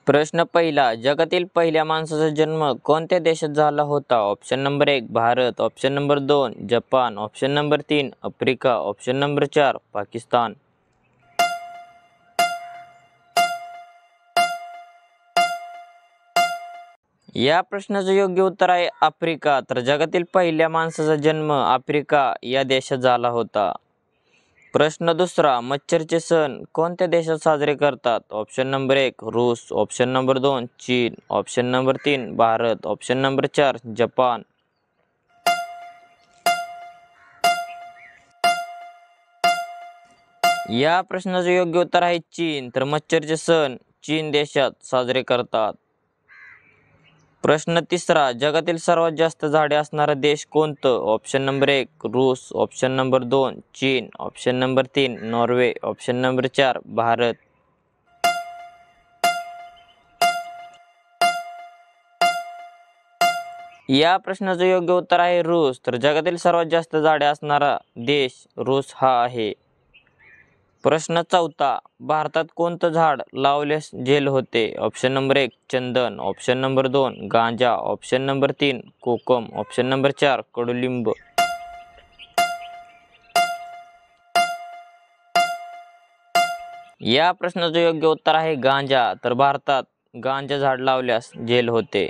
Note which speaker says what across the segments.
Speaker 1: प्रश्न पहिला, जगातील पहिल्या माणसाचा जन्म कोणत्या देशात झाला होता? Option number 1 Bharat, option number 2 Japan, option number 3 Africa, option number 4 Pakistan. या प्रश्नाचं योग्य उत्तर आहे आफ्रिका. तर जगातील पहिल्या माणसाचा जन्म आफ्रिका या देशात झाला होता. प्रश्न दुसरा, मच्छरचे सण कोणत्या देशात साजरे करतात? ऑप्शन नंबर 1 रूस, ऑप्शन नंबर 2 चीन, option number 3 Bharat, option number 4 Japan. या प्रश्नाचं योग्य उत्तर आहे चीन. तर मच्छरचे सण चीन देशात साजरे करतात. प्रश्न तिसरा, जगातील सर्वात जास्त झाडे असणारा देश कोणतं? ऑप्शन नंबर 1 रूस, ऑप्शन नंबर 2 चीन, option number 3 Norway, option number 4 Bharat. या प्रश्नाचं योग्य उत्तर आहे रूस. तर जगातील सर्वात जास्त झाडे असणारा देश रूस हा आहे. प्रश्न चौथा, भारतात कोणतं झाड लावल्यास जेल होते? ऑप्शन नंबर 1 चंदन, ऑप्शन नंबर 2 गांजा, ऑप्शन नंबर 3 कोकम, ऑप्शन नंबर 4 कडुलिंब. या प्रश्नाचं योग्य उत्तर आहे गांजा. तर भारतात गांजा झाड लावल्यास जेल होते.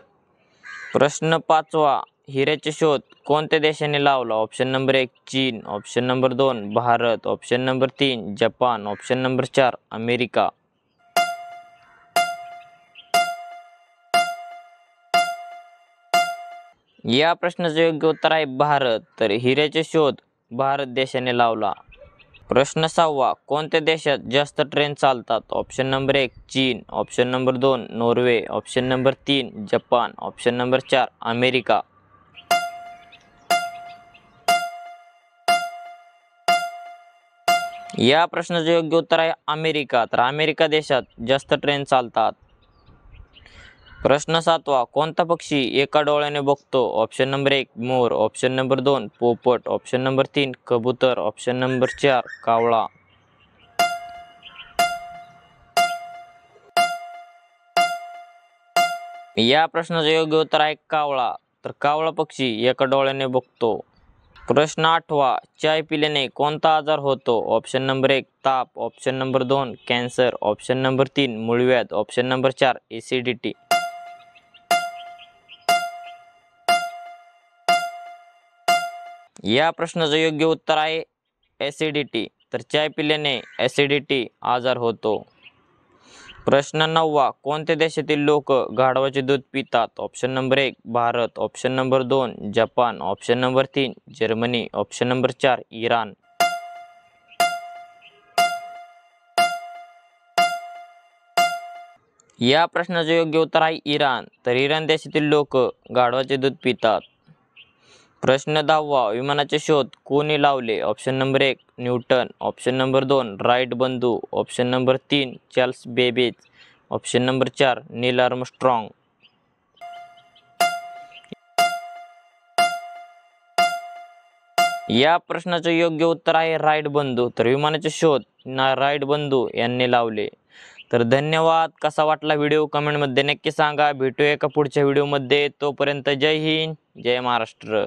Speaker 1: प्रश्न पाचवा, हिऱ्याचे शोध कोणत्या देशाने लावला? ऑप्शन नंबर 1 चीन, option number 2 Bharat, option number 3 Japan, option number 4 America. या प्रश्नाचं योग्य उत्तर आहे भारत. तर हिऱ्याचे शोध भारत देशाने लावला. प्रश्न सहावा, कोणत्या देशात जास्त ट्रेन चालतात? ऑप्शन नंबर 1 चीन, option number 2 Norway, option number 3 Japan, option number 4 America. या प्रश्नाचं योग्य उत्तर आहे अमेरिका. तर अमेरिका देशात जास्त ट्रेन चालतात. प्रश्न सातवा, कोणता पक्षी एका डोळ्याने बघतो? ऑप्शन नंबर 1 मोर, ऑप्शन नंबर 2 पोपट, ऑप्शन नंबर 3 कबूतर, ऑप्शन नंबर 4 कावळा. या प्रश्नाचं योग्य उत्तर आहे कावळा. तर कावळा पक्षी एका डोळ्याने बघतो. प्रश्न आठवा, चाय पिल्याने कोणता आजार होतो? ऑप्शन नंबर 1 ताप, option number 2 cancer, option number 3 मूळव्याध, ऑप्शन नंबर 4 ॲसिडिटी. या प्रश्नाचं योग्य उत्तर आहे ॲसिडिटी. तर चाय पिल्याने ॲसिडिटी आजार होतो. प्रश्न नववा, कोणत्या देशातील लोक गाढवाचे दूध पितात? Option number 1 Bharat, option number 2 Japan, option number 3 Germany, option number 4 Iran. या प्रश्नाचं योग्य उत्तर आहे इराण. तर इराण देशातील लोक गाढवाचे दूध पितात. प्रश्न 10वा, विमानाचे शोध कोणी लावले? Option number 1 Newton, option number 2 Wright बंधू, option number 3 Charles Babbage, option number 4 Neil Armstrong. या प्रश्नाचं योग्य उत्तर आहे राईट बंधू. तर विमानाचे शोध राईट बंधू यांनी लावले. तर धन्यवाद. कसा वाटला व्हिडिओ कमेंटमध्ये नक्की सांगा. भेटूया एका पुढच्या व्हिडिओमध्ये. तोपर्यंत जय हिंद, जय महाराष्ट्र.